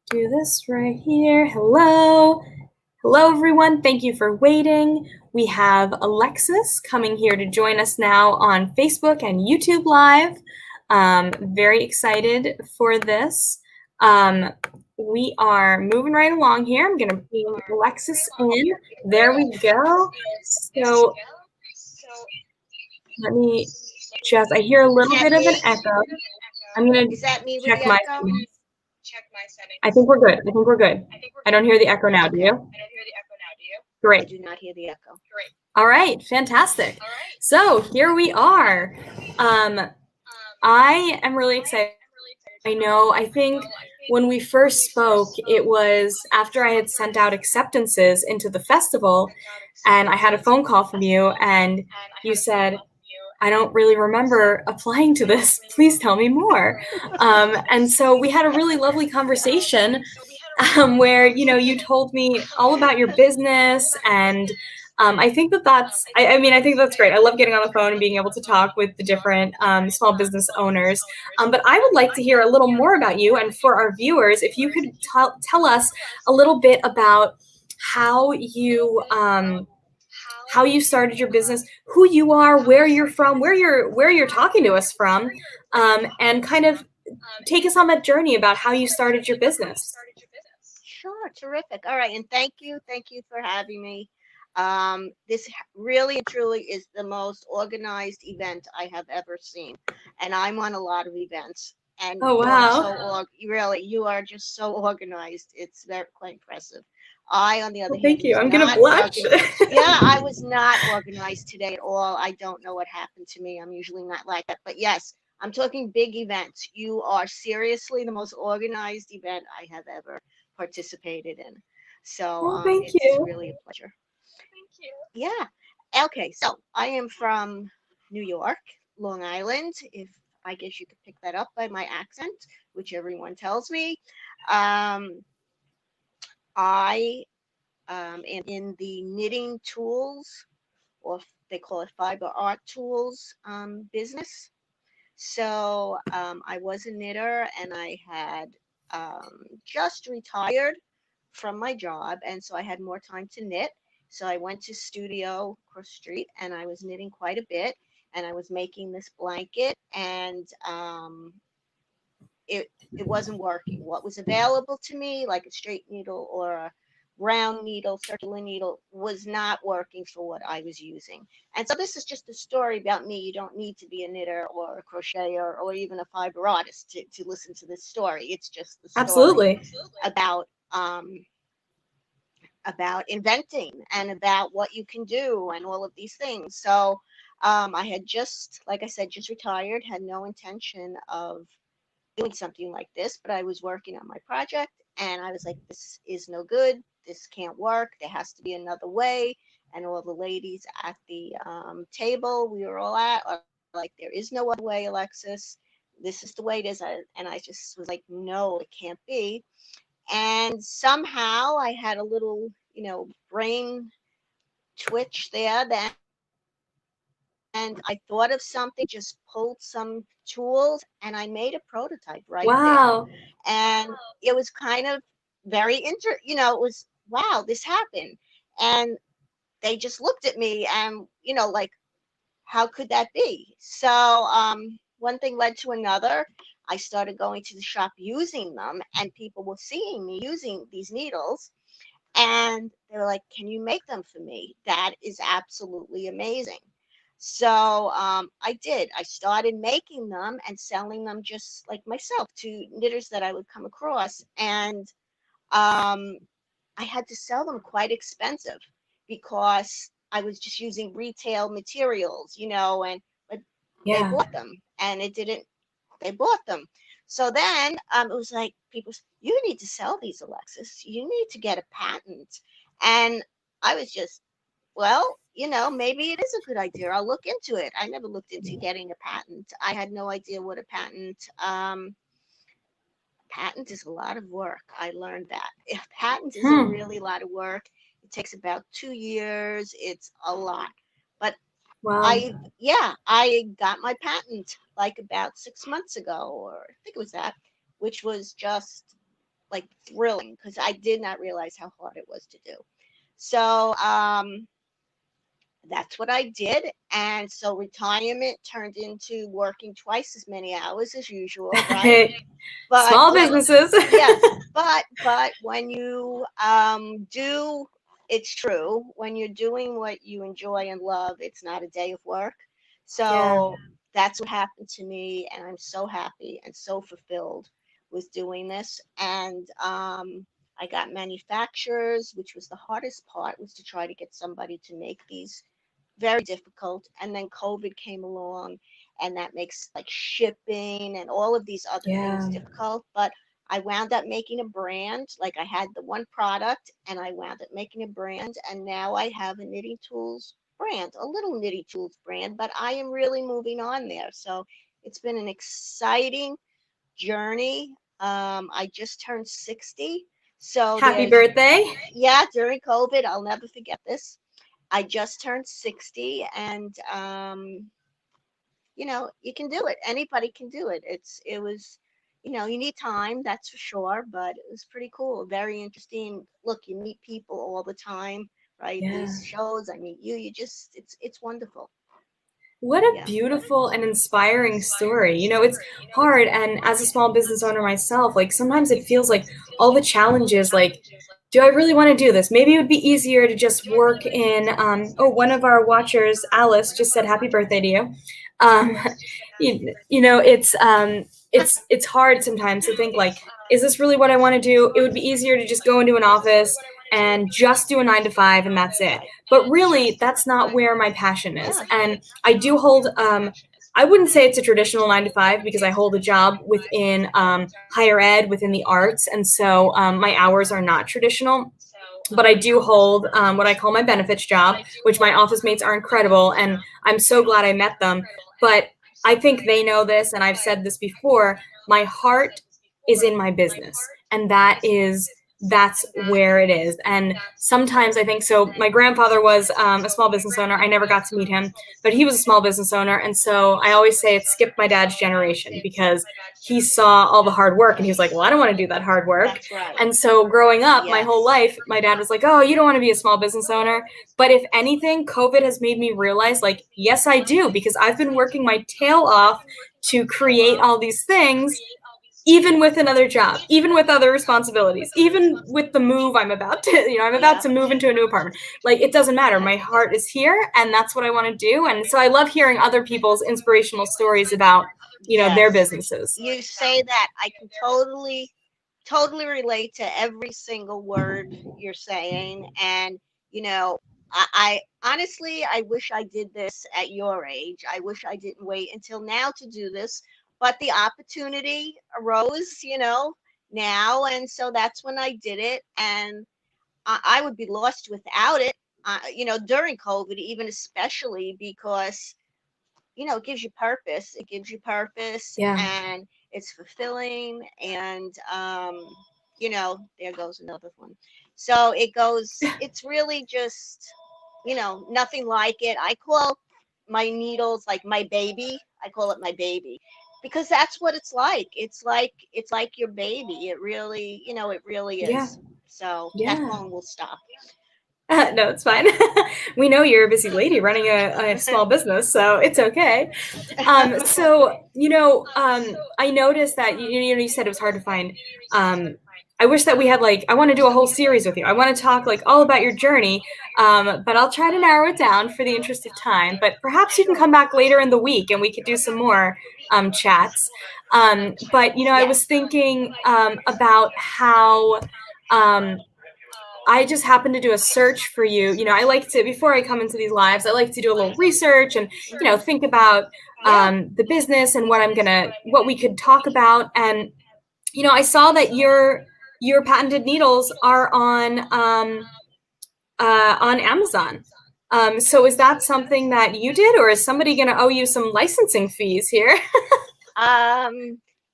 do this right here. Hello. Hello, everyone. Thank you for waiting. We have Alexis coming here to join us now on Facebook and YouTube Live. Very excited for this. We are moving right along here. I'm going to bring Alexis in. There we go. So let me just, I hear a little bit of an echo. I'm going Is that me to with check the my echo? settings. I think we're good. I don't hear the echo now, do you? Great. I do not hear the echo. All right, fantastic. So here we are. I am really excited. I think when we first spoke, it was after I had sent out acceptances into the festival, and I had a phone call from you, and you said, I don't really remember applying to this. Please tell me more. And so we had a really lovely conversation where you told me all about your business, and I think that's I think that's great. I love getting on the phone and being able to talk with the different small business owners. But I would like to hear a little more about you, and for our viewers, if you could tell us a little bit about how you started your business, who you are, where you're from, where you're talking to us from, and kind of take us on that journey about how you started your business. Sure, terrific. All right, and thank you for having me. This really and truly is the most organized event I have ever seen, and I'm on a lot of events, and Oh, you're wow. really, you are just so organized. It's very quite impressive. I, on the other Well, hand, thank you. was I'm gonna not blush. organized. Yeah, I was not organized today at all. I don't know what happened to me. I'm usually not like that, but yes, I'm talking big events. You are seriously the most organized event I have ever participated in. So Well, thank it's you. really a pleasure. Yeah. Okay. So I am from New York, Long Island. If I guess you could pick that up by my accent, which everyone tells me. Um, I am in the knitting tools, or they call it fiber art tools business. So I was a knitter, and I had just retired from my job, and so I had more time to knit. So I went to studio across the street, and I was knitting quite a bit, and I was making this blanket, and it wasn't working. What was available to me, like a straight needle or a round needle, circular needle, was not working for what I was using. And so this is just a story about me. You don't need to be a knitter or a crocheter or even a fiber artist to listen to this story. It's just the story Absolutely. about um, about inventing and about what you can do and all of these things. So I had just, like I said, just retired, had no intention of doing something like this, but I was working on my project, and I was like, this is no good. This can't work. There has to be another way. And all the ladies at the table we were all at are like, there is no other way, Alexis. This is the way it is. And I just was like, no, it can't be. And somehow I had a little, brain twitch there. Then and I thought of something, just pulled some tools, and I made a prototype right there. Wow. And it was kind of very it was, wow, this happened. And they just looked at me and, like, how could that be? So one thing led to another. I started going to the shop using them, and people were seeing me using these needles. And they were like, can you make them for me? That is absolutely amazing. So I did. I started making them and selling them just like myself to knitters that I would come across. And um, I had to sell them quite expensive because I was just using retail materials, and but they Yeah. bought them, and it didn't. They bought them. So then it was like people, you need to sell these, Alexis. You need to get a patent. And I was just, well, maybe it is a good idea. I'll look into it. I never looked into getting a patent. I had no idea what a patent is a lot of work. I learned that. A patent is a Hmm. really lot of work. It takes about 2 years. It's a lot. But Wow. I got my patent like about 6 months ago, or I think it was that, which was just like thrilling because I did not realize how hard it was to do. So that's what I did. And so retirement turned into working twice as many hours as usual, right? But Small businesses. yes, but when you do, it's true. When you're doing what you enjoy and love, it's not a day of work. Yeah. So that's what happened to me, and I'm so happy and so fulfilled with doing this. And I got manufacturers, which was the hardest part, was to try to get somebody to make these, very difficult. And then COVID came along, and that makes like shipping and all of these other things Yeah. difficult. But I wound up making a brand. Like I had the one product, and I wound up making a brand, and now I have a knitting tools brand, a little knitting tools brand, but I am really moving on there. So it's been an exciting journey. I just turned 60. So Happy there's, birthday. yeah, during COVID, I'll never forget this. I just turned 60, and you can do it. Anybody can do it. It was, you need time, that's for sure, but it was pretty cool, very interesting. Look, you meet people all the time, right? Yeah. These shows, I meet you. You just, it's wonderful. What a Yeah. beautiful and inspiring story. It's hard. And as a small business owner myself, like sometimes it feels like all the challenges, like, do I really want to do this? Maybe it would be easier to just work in, one of our watchers, Alice, just said happy birthday to you. Um, it's hard sometimes to think like, is this really what I want to do? It would be easier to just go into an office and just do a 9 to 5 and that's it. But really, that's not where my passion is. Yeah. And I do hold, I wouldn't say it's a traditional 9 to 5 because I hold a job within higher ed, within the arts. And so my hours are not traditional. But I do hold what I call my benefits job, which my office mates are incredible. And I'm so glad I met them. But I think they know this, and I've said this before, my heart is in my business. And that's where it is. And sometimes I think so. My grandfather was a small business owner. I never got to meet him, but he was a small business owner. And so I always say it skipped my dad's generation because he saw all the hard work and he was like, well, I don't want to do that hard work. That's right. And so growing up, my whole Yes. life, my dad was like, oh, you don't want to be a small business owner. But if anything, COVID has made me realize, like, yes, I do, because I've been working my tail off to create all these things, even with another job, even with other responsibilities, even with the move I'm about to, I'm about to move into a new apartment. Like, it doesn't matter. My heart is here, and that's what I want to do. And so I love hearing other people's inspirational stories about, their Yes. businesses. You say that, I can totally relate to every single word you're saying. And, I honestly, I wish I did this at your age. I wish I didn't wait until now to do this, but the opportunity arose, now. And so that's when I did it. And I would be lost without it, during COVID, even especially because it gives you purpose. It gives you purpose, Yeah. and it's fulfilling. And there goes another one. So it's really just, nothing like it. I call my needles like my baby. I call it my baby because that's what it's like. It's like your baby. It really, it really Yeah. is. So that Yeah. phone will stop. No, it's fine. We know you're a busy lady running a small business, so it's okay. I noticed that you said it was hard to find. I wish that we had I want to do a whole series with you. I want to talk all about your journey, but I'll try to narrow it down for the interest of time. But perhaps you can come back later in the week and we could do some more chats. But I was thinking about how. I just happened to do a search for you. I like to, before I come into these lives, I like to do a little research and, think about the business and what we could talk about. And, I saw that your patented needles are on Amazon. So is that something that you did, or is somebody going to owe you some licensing fees here?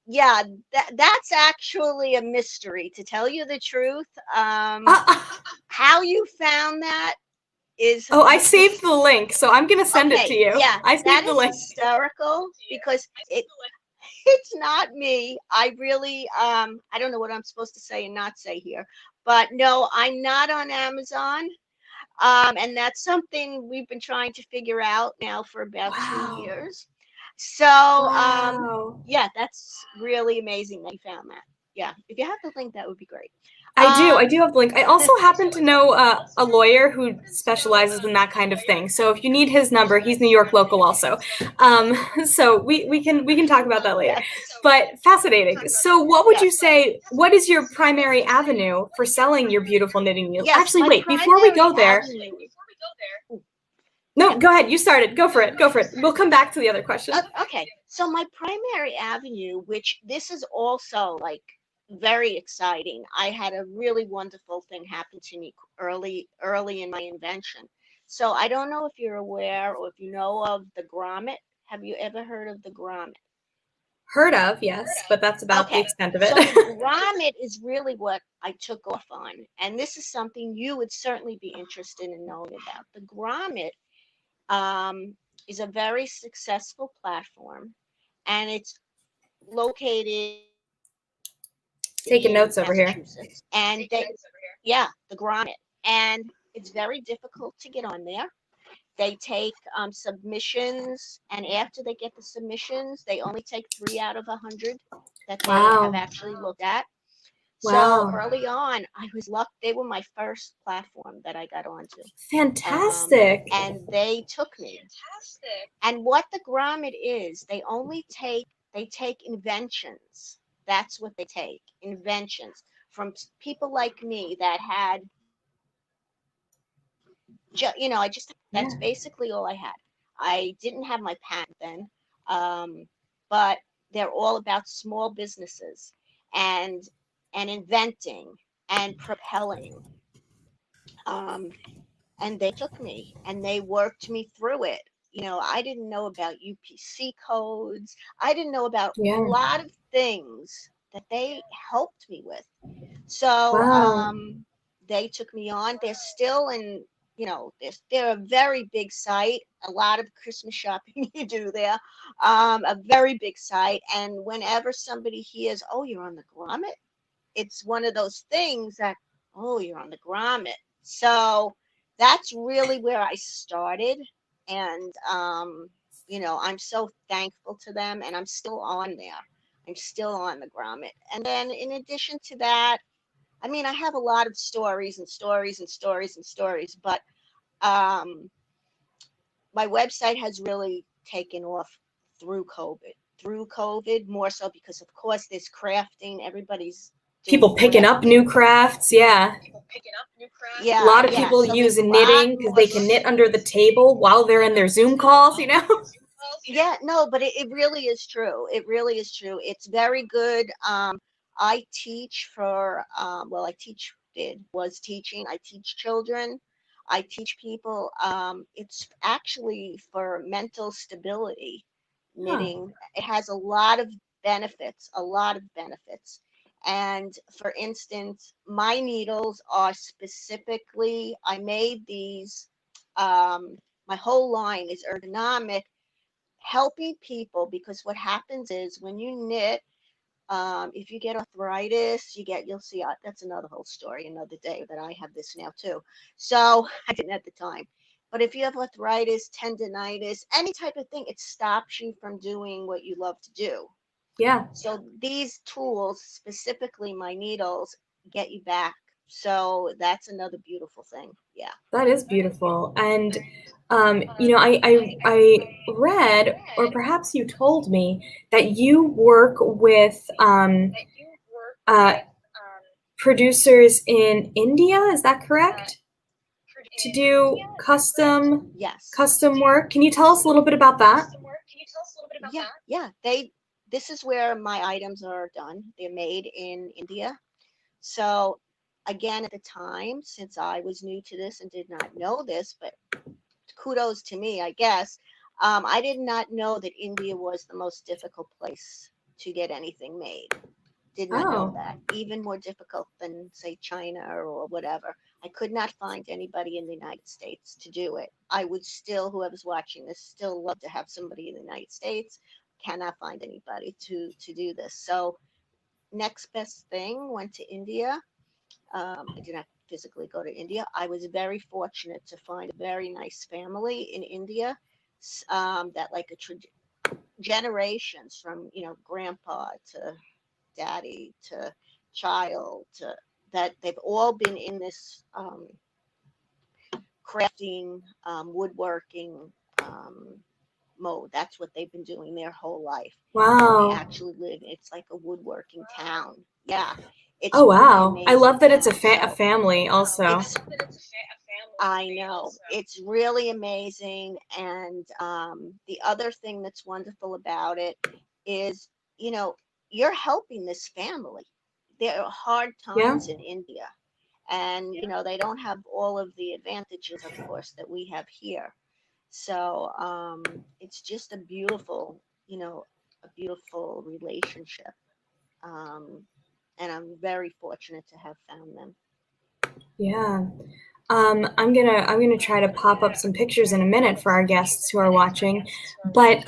Yeah, that's actually a mystery, to tell you the truth. How you found that is Oh, I saved the link, so I'm going to send it to you. Yeah, I that saved the is link. hysterical because it's not me. I really, I don't know what I'm supposed to say and not say here, but no, I'm not on Amazon. And that's something we've been trying to figure out now for about two Wow. years. So, Wow. yeah, that's really amazing that you found that. Yeah, if you have the link, that would be great. I do. I Um, do have the link. I also happen to know a lawyer who specializes in that kind of thing. So if you need his number, he's New York local also. So we can talk about that later. yes, But fascinating. So what would yes, you say? What is your primary avenue for selling your beautiful knitting needles? yes. Actually, My wait. Before we primary go there, avenue. Ooh, no, yeah. go ahead. You started. Go for it. Go for it. We'll come back to the other question. Okay, so my primary avenue, which this is also like very exciting. I had a really wonderful thing happen to me early in my invention. So I don't know if you're aware or if you know of the grommet. Have you ever heard of the grommet? Heard of, yes, but that's about the Okay, extent of it. so the grommet is really what I took off on, and this is something you would certainly be interested in knowing about. The grommet is a very successful platform, and it's located Taking in notes over here. Massachusetts. And they, yeah, the grommet, and it's very difficult to get on there. They take submissions, and after they get the submissions, they only take 3 out of 100 that they have Wow. actually looked at. So Wow. early on, I was lucky. They were my first platform that I got onto, Fantastic. and they took me. And what the grommet is, they take inventions. That's what they take, inventions from people like me that had, I just, Yeah. that's basically all I had. I didn't have my patent then, but they're all about small businesses and inventing and propelling. Um, and they took me and they worked me through it. I didn't know about UPC codes. I didn't know about a Yeah. lot of things that they helped me with. So Wow. they took me on. They're still in, they're a very big site. A lot of Christmas shopping you do there. A very big site. And whenever somebody hears, oh, you're on the grommet, it's one of those things that, oh, you're on the grommet. So that's really where I started. And, I'm so thankful to them, and I'm still on there. I'm still on the grommet. And then in addition to that, I mean, I have a lot of stories and stories and stories and stories, but um, my website has really taken off through COVID. Through COVID, more so because, of course, there's crafting. Everybody's doing People picking up new crafting. crafts. Yeah. A Yeah, lot of yeah. people So there's use a lot knitting because more. they can knit under the table while they're in their Zoom calls. Yeah, no, but it really is true. It really is true. It's very good. I teach for, well, I teach, was teaching. I teach children. I teach people. It's actually for mental stability, Huh. knitting. It has a lot of benefits. And for instance, my needles are specifically, I made these, my whole line is ergonomic, helping people, because what happens is when you knit, if you get arthritis, you'll see, that's another whole story another day, that I have this now too. So I didn't at the time. But if you have arthritis, tendonitis, any type of thing, it stops you from doing what you love to do. Yeah. So these tools, specifically my needles, get you back. So that's another beautiful thing. Yeah. That is beautiful. And I read, or perhaps you told me, that you work with uh, producers in India. Is that correct? To do Yes. custom work. Can you tell us a little bit about that? Yeah, yeah. This is where my items are done. They're made in India. So again, at the time, since I was new to this and did not know this, but kudos to me, I guess, I did not know that India was the most difficult place to get anything made. Did not know Oh, that. Even more difficult than, say, China or whatever. I could not find anybody in the United States to do it. I would still, whoever's watching this, still love to have somebody in the United States, cannot find anybody to do this. So next best thing, went to India. I did not physically go to India. I was very fortunate to find a very nice family in India, that like generations from, grandpa to daddy to child to that they've all been in this crafting, woodworking, mode. That's what they've been doing their whole life. And they Wow. actually live, it's like a woodworking town. Yeah, it's Oh, really wow. I amazing love that it's town. a So family also. it's, I know, it's really amazing. And the other thing that's wonderful about it is, you know, you're helping this family. There are hard Yeah. times in India, and they don't have all of the advantages, of course, that we have here. So it's just a beautiful, a beautiful relationship. Um, and I'm very fortunate to have found them. Yeah. I'm gonna try to pop up some pictures in a minute for our guests who are watching. But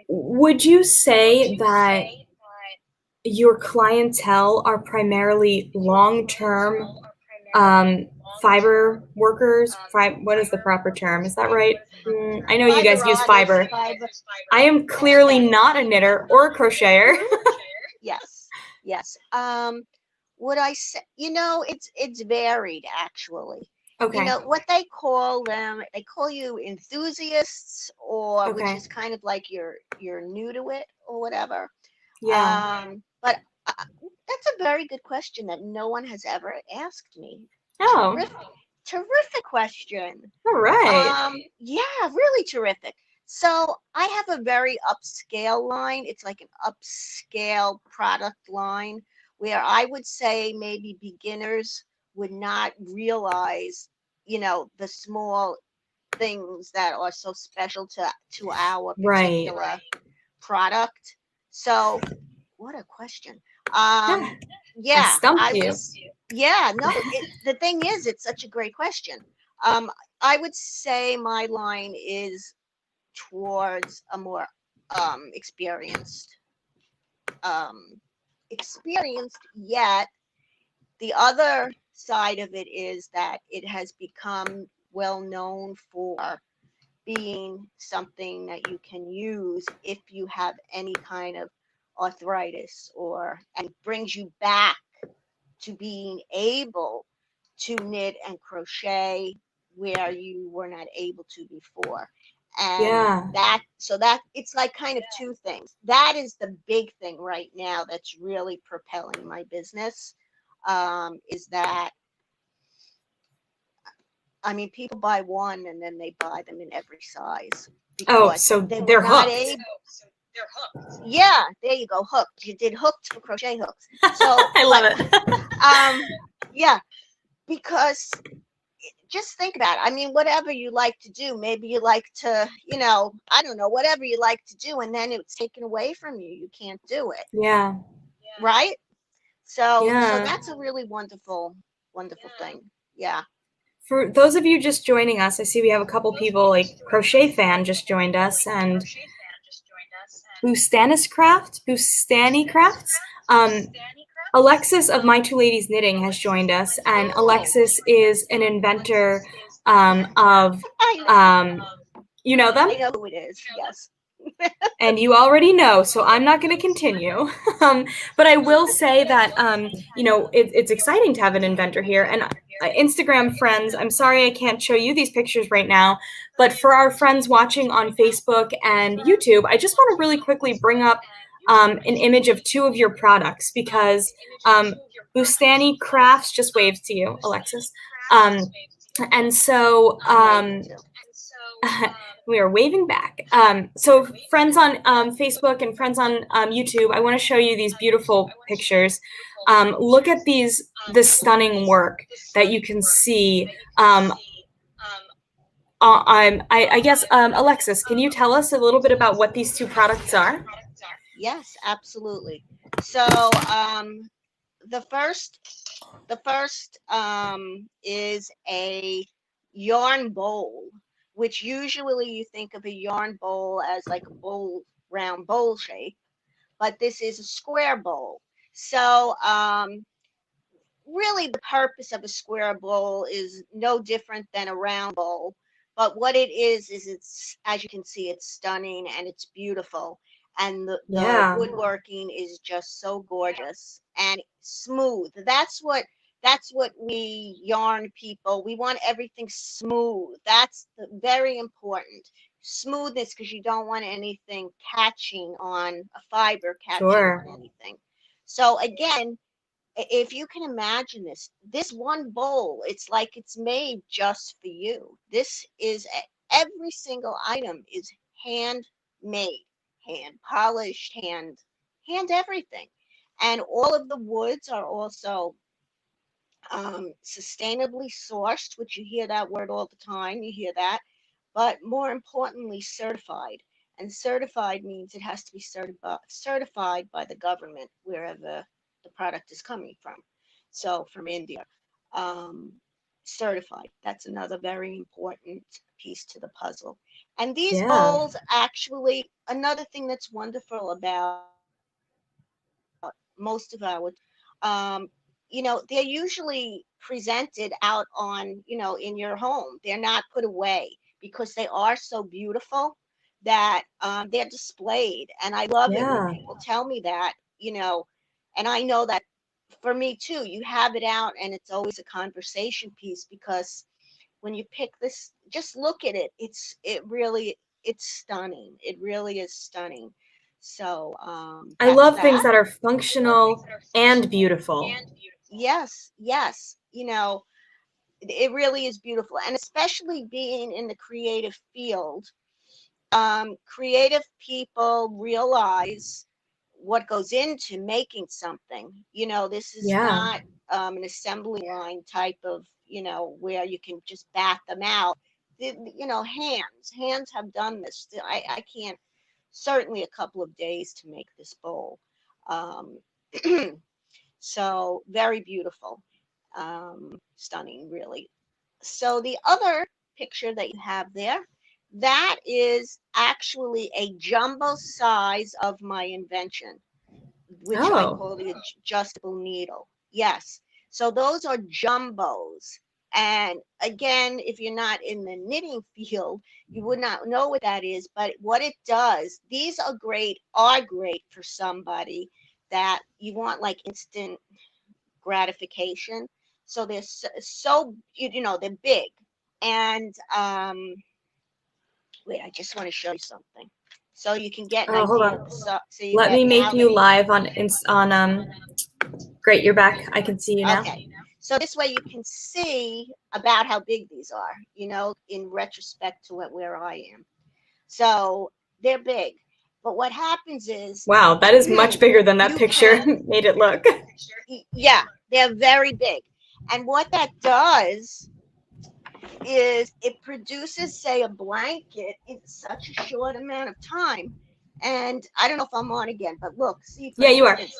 would you say that your clientele are primarily long-term um, fiber workers? What is the proper term? Is that right? I know you guys Fiber use artists, fiber. fiber. I am clearly Okay. not a knitter or a crocheter. Yes. Yes. Would I say, it's varied actually. Okay. What they call them, they call you enthusiasts, or which Okay. is kind of like you're new to it or whatever. Yeah. But that's a very good question that no one has ever asked me. Oh, Terrific question. all right. Yeah, really terrific. So I have a very upscale line. It's like an upscale product line where I would say maybe beginners would not realize, the small things that are so special to our Right. particular product. So what a question. Yeah, Um, I yeah, stumped I you. was, yeah, no, the thing is, it's such a great question. Um, I would say my line is towards a more experienced, um, yet the other side of it is that it has become well known for being something that you can use if you have any kind of arthritis, or and brings you back to being able to knit and crochet where you were not able to before. And Yeah. that it's like kind of two things. That is the big thing right now that's really propelling my business. Is that, I mean, people buy one and then they buy them in every size Oh, because so they were they're not hooked. able. Yeah, there you go, hooked. You did hooked for crochet hooks. So, I love but it. um, yeah, because just think about it. I mean, whatever you like to do, maybe you like to, I don't know, whatever you like to do, and then it's taken away from you. You can't do it, Yeah. right? So Yeah. that's a really wonderful, wonderful thing. Yeah. For those of you just joining us, I see we have a couple people like Crochet Fan just joined us and Bustani Crafts. Um, Alexis of My Two Ladies Knitting has joined us, and Oh, Alexis is an inventor of, I know, um, you know them? I know who it is. Yes. And you already know, so I'm not going to continue. But I will say that, it's exciting to have an inventor here. And Instagram friends, I'm sorry I can't show you these pictures right now, but for our friends watching on Facebook and YouTube, I just want to really quickly bring up an image of two of your products because Bustani Crafts just waves to you, Alexis. Um, and so I'm waving too. we are waving back. So friends on Facebook and friends on YouTube, I want to show you these beautiful pictures. Look at this stunning work that you can see. I guess, Alexis, can you tell us a little bit about what these two products are? Yes, absolutely. So the first is a yarn bowl, which usually you think of a yarn bowl as like a bowl round bowl shape, but this is a square bowl. So really the purpose of a square bowl is no different than a round bowl, but what it is it's, as you can see, it's stunning and it's beautiful, and the Yeah, woodworking is just so gorgeous and smooth. That's what we yarn people, we want everything smooth. That's very important, smoothness, because you don't want anything catching on a fiber, catching on sure. anything. So again, if you can imagine this one bowl, it's like it's made just for you. This is every single item is handmade, hand polished, hand everything, and all of the woods are also sustainably sourced, which you hear that word all the time. You hear that, but more importantly, certified. And certified means it has to be certified by the government wherever the product is coming from. So from India, um, certified. That's another very important piece to the puzzle. And these Yeah, bowls actually, another thing that's wonderful about most of our they're usually presented out on, in your home. They're not put away because they are so beautiful that they're displayed. And I love it when yeah. people tell me that, and I know that for me too, you have it out and it's always a conversation piece, because when you pick this, just look at it. It's stunning. It really is stunning. So I that's love things that. that are functional and beautiful. Yes, yes. It really is beautiful. And especially being in the creative field, creative people realize what goes into making something. This is Yeah, not an assembly line type of, where you can just bat them out. Hands have done this. I can't, certainly a couple of days to make this bowl. Um, so very beautiful, stunning, really. So the other picture that you have there, that is actually a jumbo size of my invention, which I oh, call the adjustable needle. Yes. So those are jumbos. And again, if you're not in the knitting field, you would not know what that is. But what it does, these are great for somebody that you want like instant gratification. So they're they're big. And wait, I just want to show you something so you can get an oh, hold idea of on. the size. So you Let get me make now you that, live on. Great, you're back. I can see you now. okay. So this way you can see about how big these are, in retrospect to where I am. So they're big. But what happens is Wow, that is much bigger than that you picture can, made it look. yeah, they're very big. And what that does is it produces, say, a blanket in such a short amount of time. And I don't know if I'm on again, but look, see, for Yeah, you are. instance,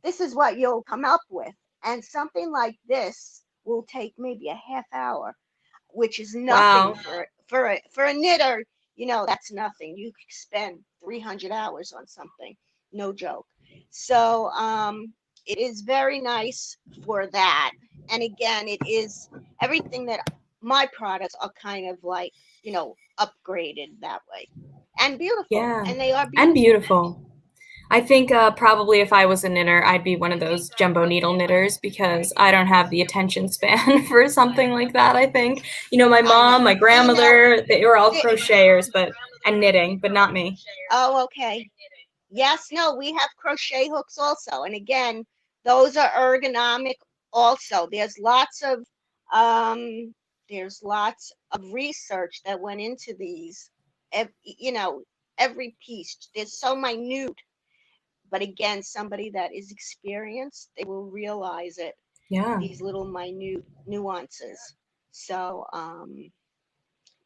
this is what you'll come up with. And something like this will take maybe a half hour, which is nothing Wow. for a knitter. That's nothing. You could spend 300 hours on something, no joke. So it is very nice for that. And again, it is everything that my products are kind of like, upgraded that way, and beautiful, Yeah, and they are and beautiful. beautiful. I think probably if I was a knitter, I'd be one of those jumbo needle knitters because I don't have the attention span for something like that. I think, my I mom, know. my Well, grandmother, they were all crocheters, but and knitting, but not me. oh, okay. Yes, no, we have crochet hooks also. And again, those are ergonomic also. Um there's lots of research that went into these. You know, every piece. There's so minute, but again, somebody that is experienced, they will realize it, Yeah. these little minute nuances. So,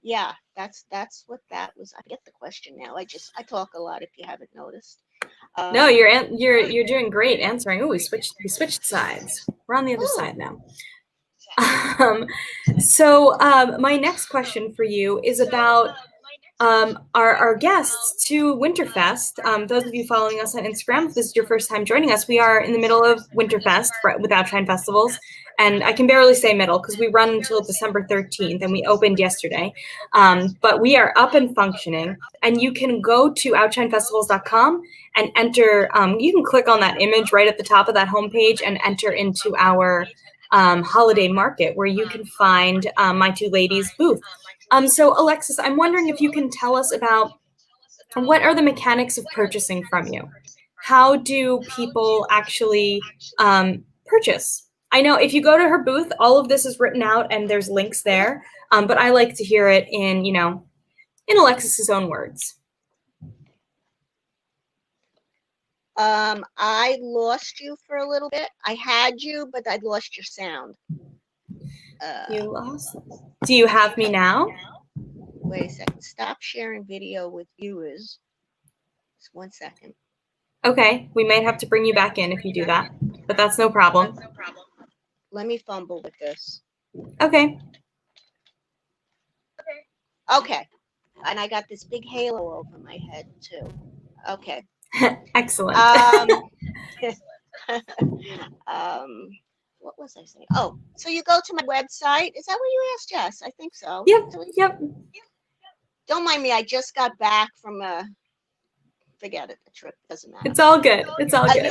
yeah, that's what that was. I get the question now. I talk a lot if you haven't noticed. No, Um, you're doing great answering. Oh, we switched sides. We're on the other ooh, side now. Um, so my next question for you is about our guests to Winterfest. Those of you following us on Instagram, if this is your first time joining us, we are in the middle of Winterfest with Outshine Festivals. And I can barely say middle because we run until December 13th and we opened yesterday. But we are up and functioning. And you can go to outshinefestivals.com and enter. You can click on that image right at the top of that homepage and enter into our holiday market where you can find My Two Ladies booth. So Alexis, I'm wondering if you can tell us about what are the mechanics of purchasing from you? How do people actually purchase? I know if you go to her booth, all of this is written out and there's links there. But I like to hear it in, in Alexis's own words. I lost you for a little bit. I had you, but I lost your sound. You lost? Do you have me now? Wait a second. Stop sharing video with viewers. Just 1 second. Okay, we might have to bring you back in if you do that, but that's no problem. Let me fumble with this. Okay. Okay. And I got this big halo over my head too. Okay. Excellent. What was I saying? Oh, so you go to my website. Is that what you asked? Yes, I think so. Yep. Don't mind me. I just got back from forget it. The trip doesn't matter. It's all good. It's all good.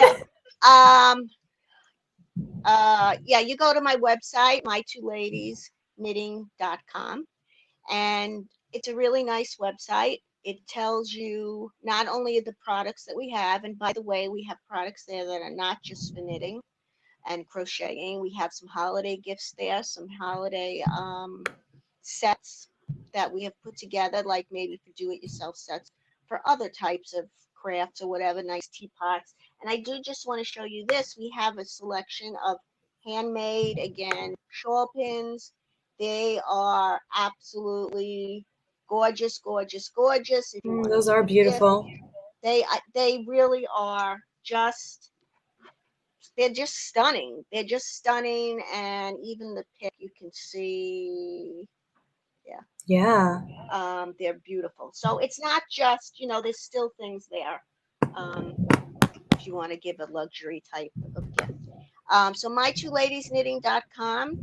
Yeah, you go to my website, mytwoladiesknitting.com, and it's a really nice website. It tells you not only the products that we have, and by the way, we have products there that are not just for knitting and crocheting. We have some holiday gifts there, some holiday sets that we have put together, like maybe for do-it-yourself sets for other types of crafts or whatever, nice teapots. And I do just want to show you this. We have a selection of handmade, again, shawl pins. They are absolutely gorgeous, gorgeous, gorgeous. If you Those are beautiful. They really are just, they're just stunning. They're just stunning. And even the pic you can see, yeah, they're beautiful. So it's not just, there's still things there if you want to give a luxury type of gift. So mytwoladiesknitting.com.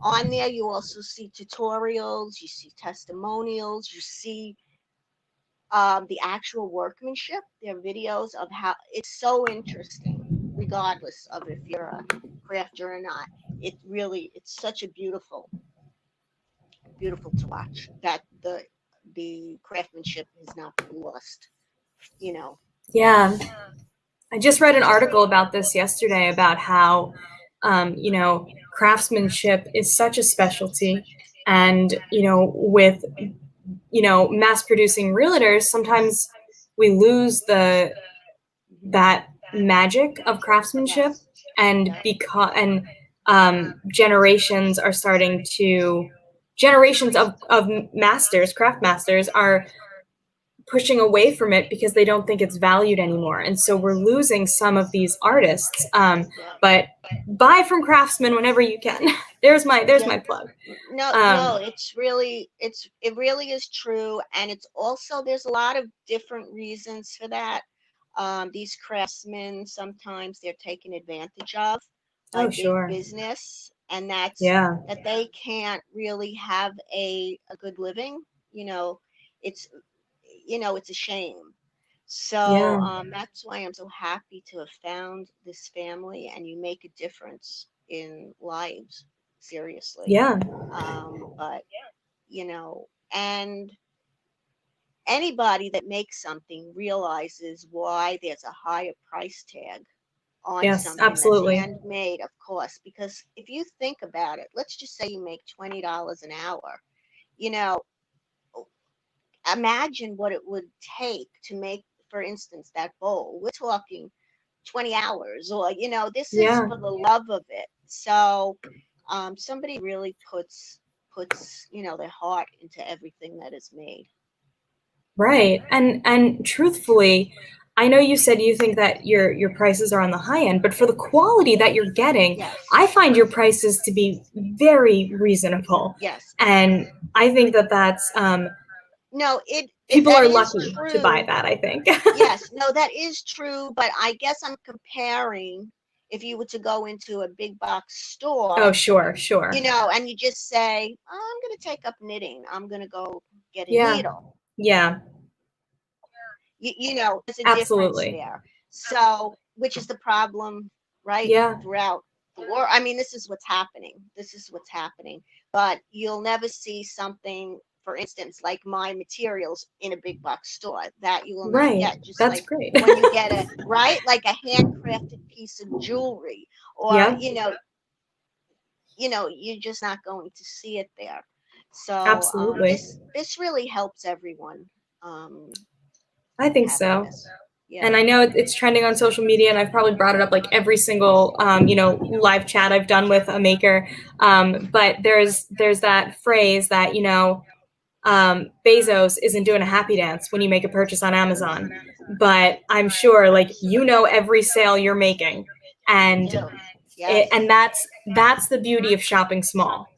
On there, you also see tutorials, you see testimonials, you see the actual workmanship. There are videos of how it's so interesting, regardless of if you're a crafter or not. It's such a beautiful to watch that the craftsmanship has not been lost, Yeah. I just read an article about this yesterday about how, craftsmanship is such a specialty. And, with, mass producing realtors, sometimes we lose that magic of craftsmanship. And generations are starting to, generations of masters, craft masters are pushing away from it because they don't think it's valued anymore. And so we're losing some of these artists. But buy from craftsmen whenever you can. There's my plug. No, it really is true. And it's also, there's a lot of different reasons for that. These craftsmen, sometimes they're taken advantage of by big business, and that's that they can't really have a good living. It's a shame. So that's why I'm so happy to have found this family, and you make a difference in lives, seriously. But and anybody that makes something realizes why there's a higher price tag on something that's handmade, of course, because if you think about it, let's just say you make $20 an hour, imagine what it would take to make, for instance, that bowl. We're talking 20 hours, or this is for the love of it. So somebody really puts their heart into everything that is made. Right. And truthfully, I know you said you think that your prices are on the high end, but for the quality that you're getting, I find your prices to be very reasonable. Yes. And I think that that's no, it people That are is lucky to buy true. that, I think. Yes, no, that is true, but I guess I'm comparing if you were to go into a big box Oh, store, sure, sure. and you just say, oh, I'm going to take up knitting. I'm going to go get a Yeah. needle. Yeah, There's a difference absolutely. there. So, which is the problem, right? Yeah, Throughout the world. I mean, this is what's happening. This is what's happening. But you'll never see something, for instance, like my materials in a big box store that you will not right. get. Just That's like great. when you get right, like a handcrafted piece of jewelry, or, Yeah, you're just not going to see it there. So absolutely. this really helps everyone, um, I think having so. this. Yeah. And I know it's trending on social media, and I've probably brought it up like every single, live chat I've done with a maker. But there's that phrase that, Bezos isn't doing a happy dance when you make a purchase on Amazon. But I'm sure, like, every sale you're making, and Ew. Yes. that's the beauty of shopping small.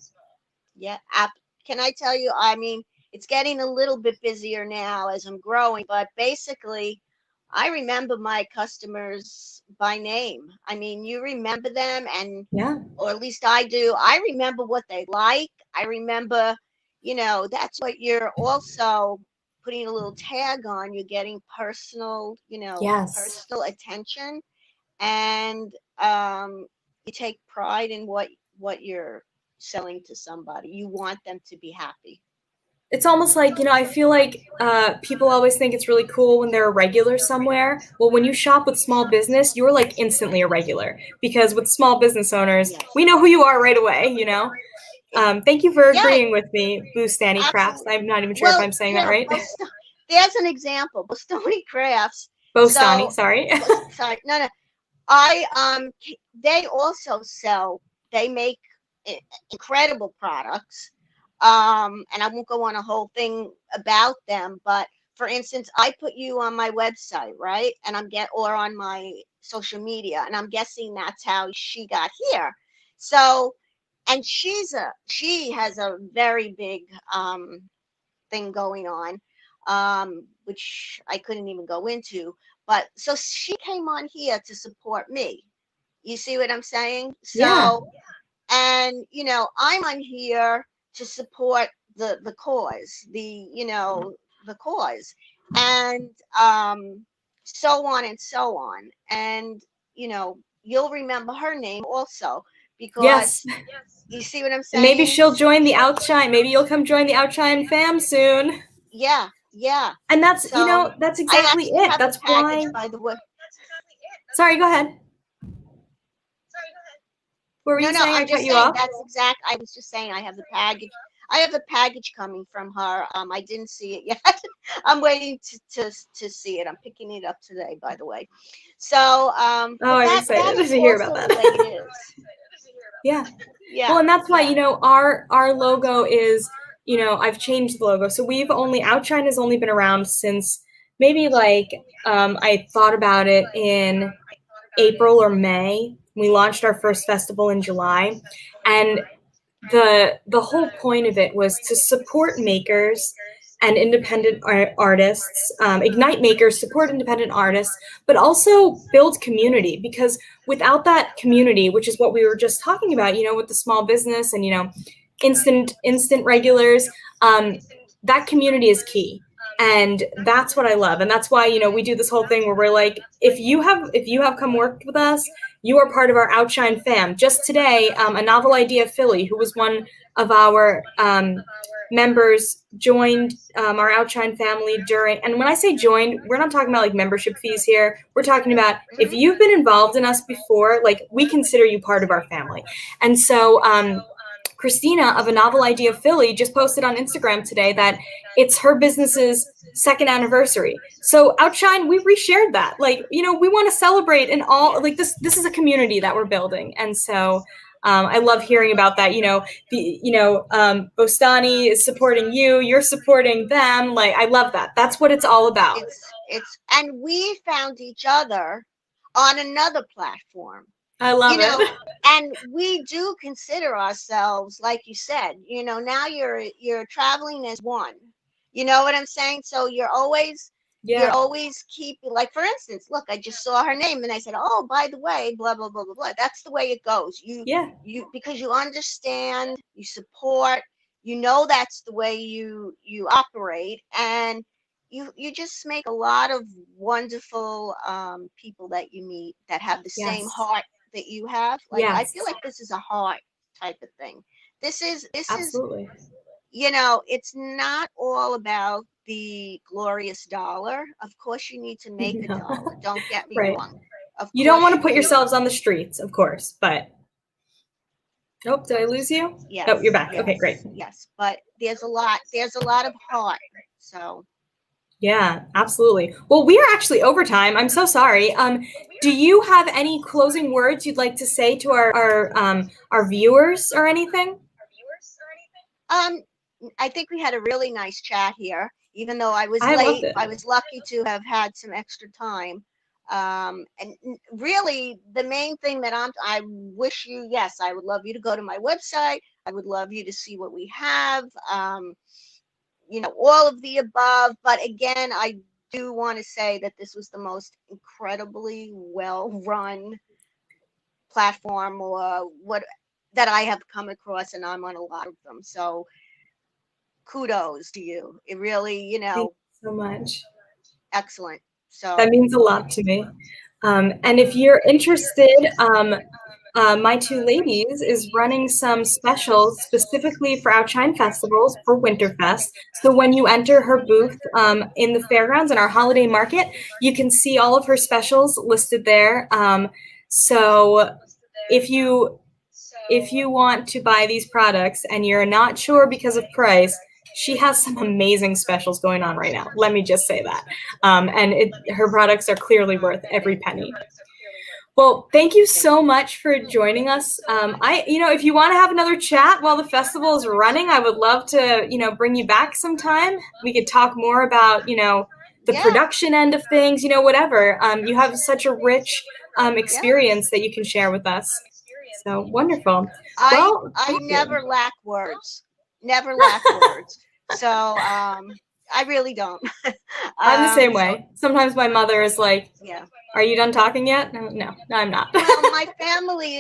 Yeah. Can I tell you? I mean, it's getting a little bit busier now as I'm growing, but basically, I remember my customers by name. I mean, you remember them, Yeah. or at least I do. I remember what they like. I remember, that's what you're also putting a little tag on. You're getting personal, Yes. personal attention, and you take pride in what you're selling to somebody. You want them to be happy. It's almost like, I feel like people always think it's really cool when they're a regular somewhere. Well, when you shop with small business, you're like instantly a regular, because with small business owners, Yes. we know who you are right away. Thank you for Yeah, agreeing with me, Bustani Crafts. absolutely. I'm not even sure if Well, I'm saying that yeah, right. there's an example. Bostoni Crafts. Bostani, So, sorry. sorry, no, no. I they also sell. They make incredible products. And I won't go on a whole thing about them, but for instance, I put you on my website, right? And or on my social media, and I'm guessing that's how she got here. So, and she has a very big thing going on, which I couldn't even go into. But so she came on here to support me. You see what I'm saying? Yeah. So, and I'm on here to support the cause, the cause, and so on and so on. And you'll remember her name also, Yes. because you see what I'm And maybe saying? she'll join the Outshine. Maybe you'll come join the Outshine fam soon. Yeah, yeah. And So that's I exactly actually it. have the That's package, why. by the way. Sorry, go ahead. What were No, you no, saying? I I'm cut just you saying off. that's exact. I was just saying I have the package. I have the package coming from her. I didn't see it yet. I'm waiting to see it. I'm picking it up today, by the way. So, Oh, but I'm that excited is to hear about also the way it that. is. Yeah. Well, Yeah, and that's why, yeah. our logo is, I've changed the logo. So Outshine has only been around since maybe like I thought about it in April or May. We launched our first festival in July, and the whole point of it was to support makers and independent artists, ignite makers, support independent artists, but also build community. Because without that community, which is what we were just talking about, with the small business and instant regulars, that community is key. And that's what I love, and that's why we do this whole thing where we're like, if you have come worked with us, you are part of our Outshine fam. Just today, a Novel Idea Philly, who was one of our members, joined our Outshine family during. And when I say joined, we're not talking about like membership fees here. We're talking about if Hmm. you've been involved in us before, like we consider you part of our family. And so Christina of A Novel Idea Philly just posted on Instagram today that it's her business's second anniversary. So Outshine, we reshared that. Like, we want to celebrate in all, like, this is a community that we're building. And so I love hearing about that. Bostani is supporting you, you're supporting them. Like, I love that. That's what it's all about. And we found each other on another platform. I you love know it. and we do consider ourselves, like you said, now you're traveling as one. You know what I'm saying? So you're always keeping, like, for instance, look, I just saw her name and I said, oh, by the way, blah, blah, blah, blah, blah. That's the way it goes. You because you understand, you support, you know, that's the way you operate, and you just make a lot of wonderful people that you meet that have the same Yes. heart that you have. Like, I Yes. feel like this is a heart type of thing. This is Absolutely. you know, it's not all about the glorious dollar. Of course, you need to make a No. dollar. Don't get me Right. wrong. Of You don't course want to you put do. yourselves on the streets, of course, but oh, did I lose you? Yes. Oh, you're back. Yes. Okay, great. Yes. But there's a lot of heart. So Yeah, absolutely. Well, we are actually over time. I'm so sorry. Do you have any closing words you'd like to say to our viewers or anything? I think we had a really nice chat here, even though I was I loved late. it. I was lucky to have had some extra time. And really, the main thing that I wish you, yes, I would love you to go to my website. I would love you to see what we have. You know, all of the above. But again, I do want to say that this was the most incredibly well run platform, or what, that I have come across, and I'm on a lot of them. So kudos to you. It really, you Thank know, you so much. excellent. That So means a lot to me. And if you're interested, My Two Ladies is running some specials specifically for Outshine festivals for Winterfest. So when you enter her booth in the fairgrounds and our holiday market, you can see all of her specials listed there. So if you want to buy these products and you're not sure because of price, she has some amazing specials going on right now. Let me just say that. And her products are clearly worth every penny. Well, thank you so much for joining us. If you want to have another chat while the festival is running, I would love to, bring you back sometime. We could talk more about, the yeah, production end of things, whatever. You have such a rich yeah. experience that you can share with us. So wonderful. I Well, thank never you. lack words. Never lack words. So I really don't. I'm the same So way. Sometimes my mother is like, yeah. "Are you done talking yet?" No, I'm not. Well, my family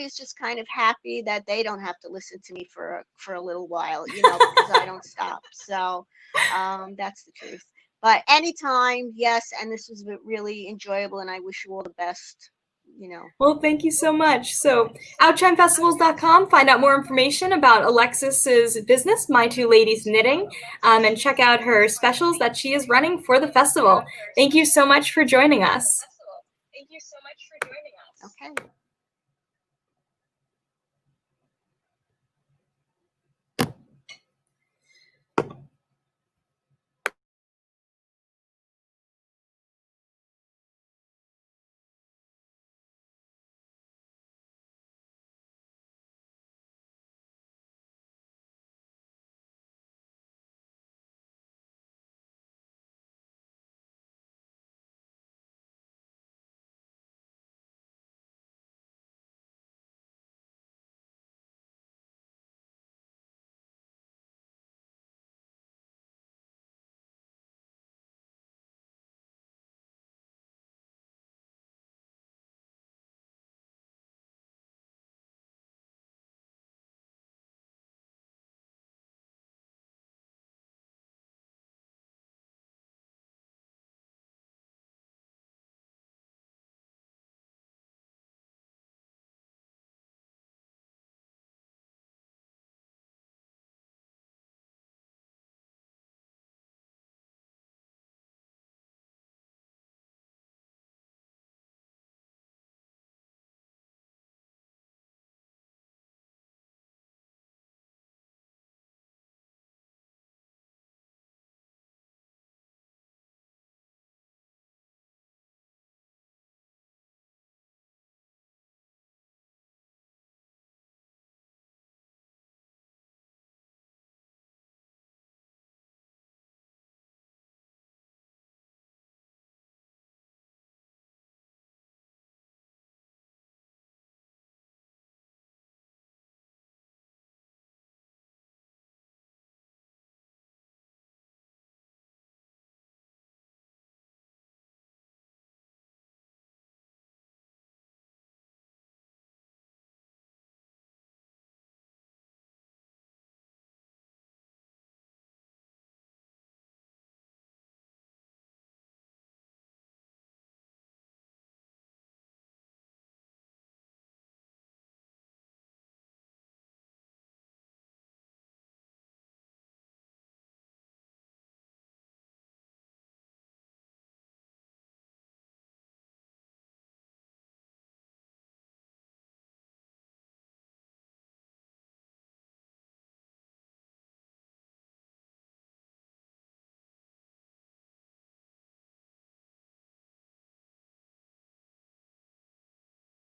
is just kind of happy that they don't have to listen to me for a little while, you know, because I don't stop. So that's the truth. But anytime, yes, and this was really enjoyable, and I wish you all the best. You know. Well, thank you so much. So, outchinefestivals.com, find out more information about Alexis's business, My Two Ladies Knitting, and check out her specials that she is running for the festival. Thank you so much for joining us. Okay.